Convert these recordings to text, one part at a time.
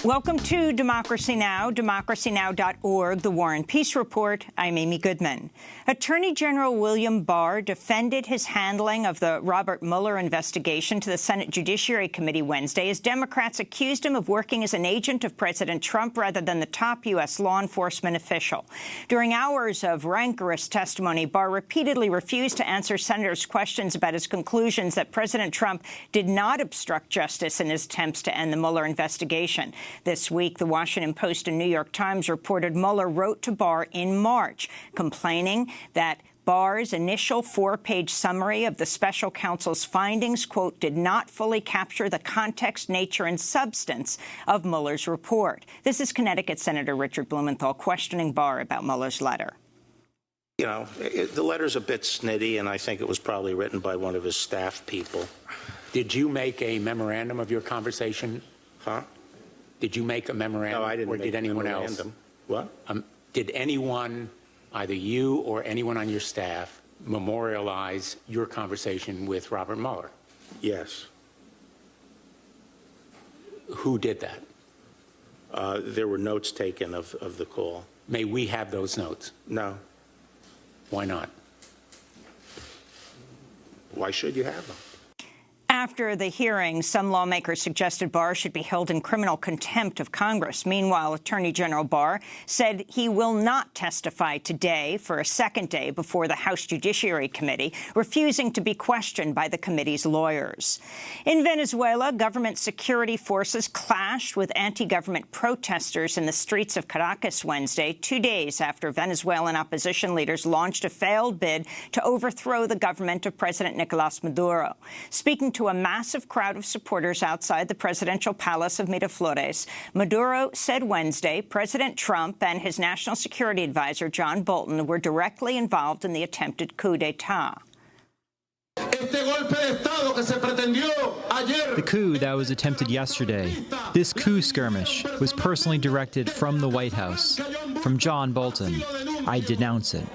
Welcome to Democracy Now!, democracynow.org, The War and Peace Report. I'm Amy Goodman. Attorney General William Barr defended his handling of the Robert Mueller investigation to the Senate Judiciary Committee Wednesday as Democrats accused him of working as an agent of President Trump rather than the top U.S. law enforcement official. During hours of rancorous testimony, Barr repeatedly refused to answer senators' questions about his conclusions that President Trump did not obstruct justice in his attempts to end the Mueller investigation. This week, the Washington Post and New York Times reported Mueller wrote to Barr in March, complaining that Barr's initial 4-page summary of the special counsel's findings, quote, did not fully capture the context, nature, and substance of Mueller's report. This is Connecticut Senator Richard Blumenthal questioning Barr about Mueller's letter. You know, the letter's a bit snitty, and I think it was probably written by one of his staff people. Did you make a memorandum of your conversation? Huh? Did you make a memorandum? No, I didn't. Or did anyone else? What? Did anyone, either you or anyone on your staff, memorialize your conversation with Robert Mueller? Yes. Who did that? There were notes taken of the call. May we have those notes? No. Why not? Why should you have them? After the hearing, some lawmakers suggested Barr should be held in criminal contempt of Congress. Meanwhile, Attorney General Barr said he will not testify today for a second day before the House Judiciary Committee, refusing to be questioned by the committee's lawyers. In Venezuela, government security forces clashed with anti-government protesters in the streets of Caracas Wednesday, 2 days after Venezuelan opposition leaders launched a failed bid to overthrow the government of President Nicolás Maduro. Speaking to a massive crowd of supporters outside the presidential palace of Miraflores, Maduro said Wednesday President Trump and his national security advisor, John Bolton, were directly involved in the attempted coup d'etat. The coup that was attempted yesterday, this coup skirmish, was personally directed from the White House, from John Bolton. I denounce it.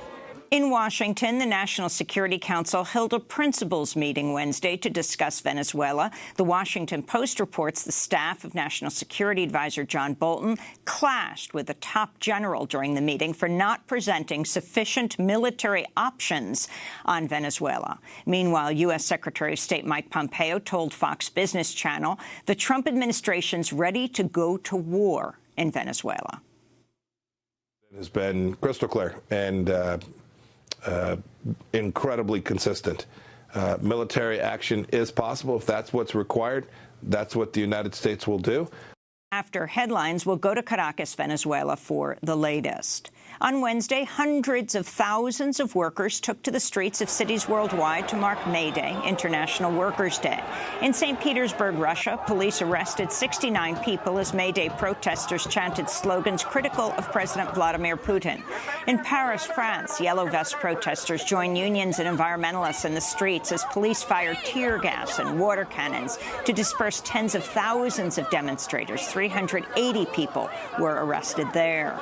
In Washington, the National Security Council held a principals meeting Wednesday to discuss Venezuela. The Washington Post reports the staff of National Security Advisor John Bolton clashed with a top general during the meeting for not presenting sufficient military options on Venezuela. Meanwhile, U.S. Secretary of State Mike Pompeo told Fox Business Channel the Trump administration's ready to go to war in Venezuela. It has been crystal clear and incredibly consistent. Military action is possible. If that's what's required, that's what the United States will do. After headlines, we'll go to Caracas, Venezuela for the latest. On Wednesday, hundreds of thousands of workers took to the streets of cities worldwide to mark May Day, International Workers' Day. In St. Petersburg, Russia, police arrested 69 people as May Day protesters chanted slogans critical of President Vladimir Putin. In Paris, France, Yellow Vest protesters joined unions and environmentalists in the streets as police fired tear gas and water cannons to disperse tens of thousands of demonstrators. 380 people were arrested there.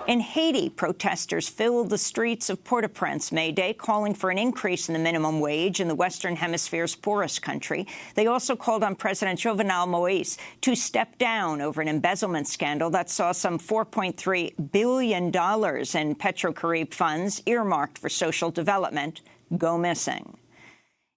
In Haiti, protesters filled the streets of Port-au-Prince May Day, calling for an increase in the minimum wage in the Western Hemisphere's poorest country. They also called on President Jovenel Moïse to step down over an embezzlement scandal that saw some $4.3 billion in Petrocaribe funds earmarked for social development go missing.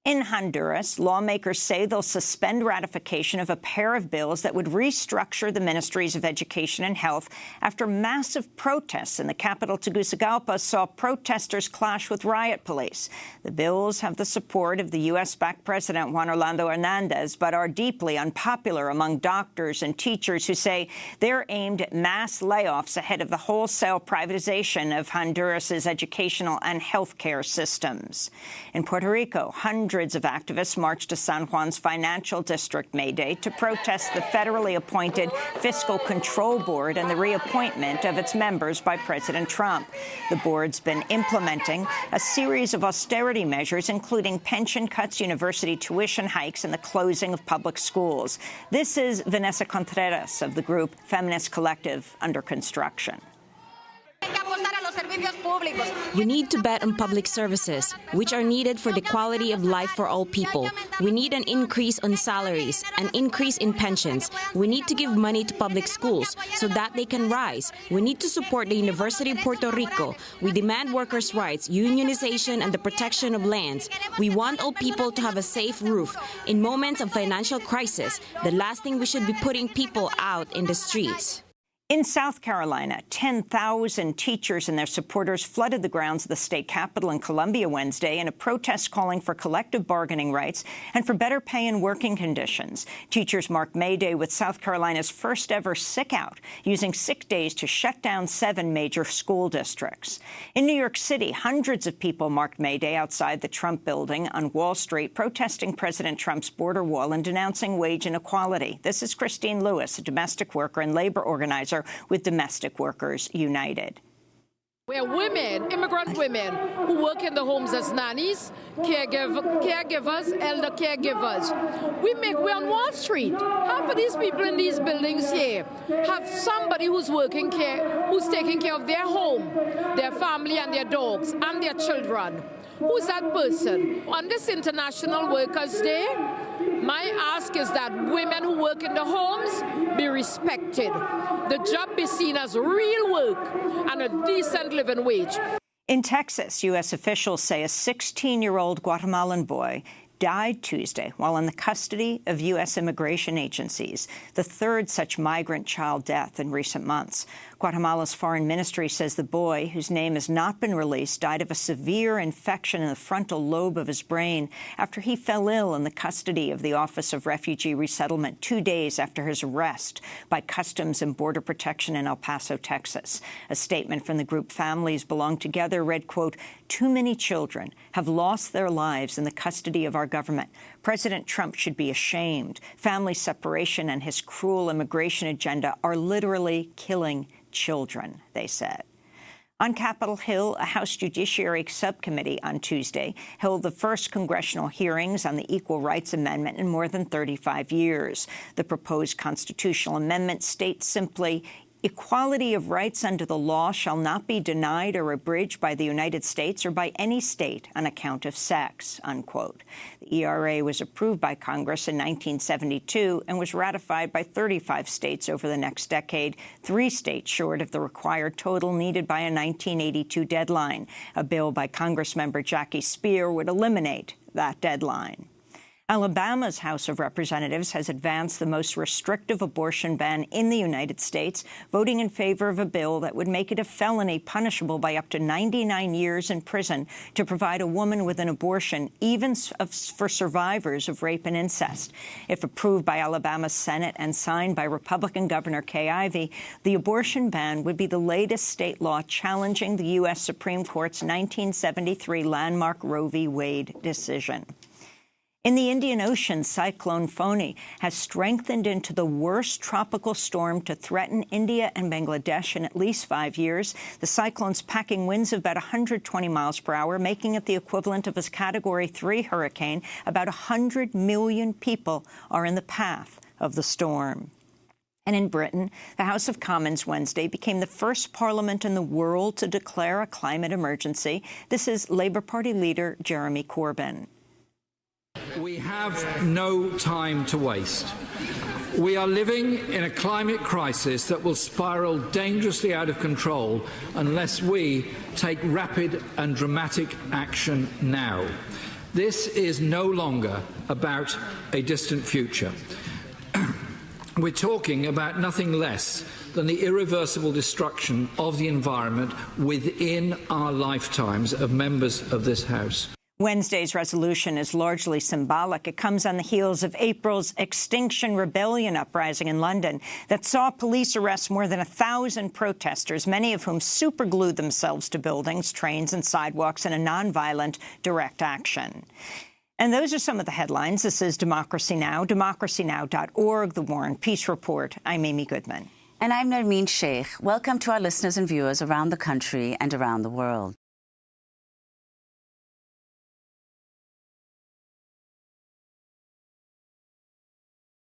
In Honduras, lawmakers say they'll suspend ratification of a pair of bills that would restructure the ministries of education and health after massive protests in the capital Tegucigalpa saw protesters clash with riot police. The bills have the support of the U.S.-backed President Juan Orlando Hernandez, but are deeply unpopular among doctors and teachers who say they're aimed at mass layoffs ahead of the wholesale privatization of Honduras's educational and health care systems. In Puerto Rico, hundreds of activists marched to San Juan's financial district May Day to protest the federally appointed Fiscal Control Board and the reappointment of its members by President Trump. The board's been implementing a series of austerity measures, including pension cuts, university tuition hikes, and the closing of public schools. This is Vanessa Contreras of the group Feminist Collective Under Construction. We need to bet on public services, which are needed for the quality of life for all people. We need an increase on salaries, an increase in pensions. We need to give money to public schools so that they can rise. We need to support the University of Puerto Rico. We demand workers' rights, unionization, and the protection of lands. We want all people to have a safe roof. In moments of financial crisis, the last thing we should be putting people out in the streets. In South Carolina, 10,000 teachers and their supporters flooded the grounds of the state capitol in Columbia Wednesday in a protest calling for collective bargaining rights and for better pay and working conditions. Teachers marked May Day with South Carolina's first ever sick out, using sick days to shut down 7 major school districts. In New York City, hundreds of people marked May Day outside the Trump building on Wall Street, protesting President Trump's border wall and denouncing wage inequality. This is Christine Lewis, a domestic worker and labor organizer with Domestic Workers United. We're women, immigrant women, who work in the homes as nannies, caregivers, elder caregivers. We're on Wall Street. Half of these people in these buildings here have somebody who's taking care of their home, their family and their dogs and their children. Who's that person? On this International Workers' Day, my ask is that women who work in the homes be respected. The job be seen as real work and a decent living wage. In Texas, U.S. officials say a 16-year-old Guatemalan boy died Tuesday while in the custody of U.S. immigration agencies, the third such migrant child death in recent months. Guatemala's foreign ministry says the boy, whose name has not been released, died of a severe infection in the frontal lobe of his brain after he fell ill in the custody of the Office of Refugee Resettlement 2 days after his arrest by Customs and Border Protection in El Paso, Texas. A statement from the group Families Belong Together read, quote, "Too many children have lost their lives in the custody of our government. President Trump should be ashamed. Family separation and his cruel immigration agenda are literally killing children," they said. On Capitol Hill, a House Judiciary Subcommittee on Tuesday held the first congressional hearings on the Equal Rights Amendment in more than 35 years. The proposed constitutional amendment states simply, "Equality of rights under the law shall not be denied or abridged by the United States or by any state on account of sex," unquote. The ERA was approved by Congress in 1972 and was ratified by 35 states over the next decade, 3 states short of the required total needed by a 1982 deadline. A bill by Congressmember Jackie Speer would eliminate that deadline. Alabama's House of Representatives has advanced the most restrictive abortion ban in the United States, voting in favor of a bill that would make it a felony punishable by up to 99 years in prison to provide a woman with an abortion, even for survivors of rape and incest. If approved by Alabama's Senate and signed by Republican Governor Kay Ivey, the abortion ban would be the latest state law challenging the U.S. Supreme Court's 1973 landmark Roe v. Wade decision. In the Indian Ocean, Cyclone Foni has strengthened into the worst tropical storm to threaten India and Bangladesh in at least 5 years. The cyclone's packing winds of about 120 miles per hour, making it the equivalent of a Category 3 hurricane. About 100 million people are in the path of the storm. And in Britain, the House of Commons Wednesday became the first parliament in the world to declare a climate emergency. This is Labour Party leader Jeremy Corbyn. We have no time to waste. We are living in a climate crisis that will spiral dangerously out of control unless we take rapid and dramatic action now. This is no longer about a distant future. We're talking about nothing less than the irreversible destruction of the environment within our lifetimes of members of this House. Wednesday's resolution is largely symbolic. It comes on the heels of April's Extinction Rebellion uprising in London that saw police arrest more than 1,000 protesters, many of whom superglued themselves to buildings, trains and sidewalks in a nonviolent direct action. And those are some of the headlines. This is Democracy Now!, democracynow.org, The War and Peace Report. I'm Amy Goodman. And I'm Nermeen Sheikh. Welcome to our listeners and viewers around the country and around the world.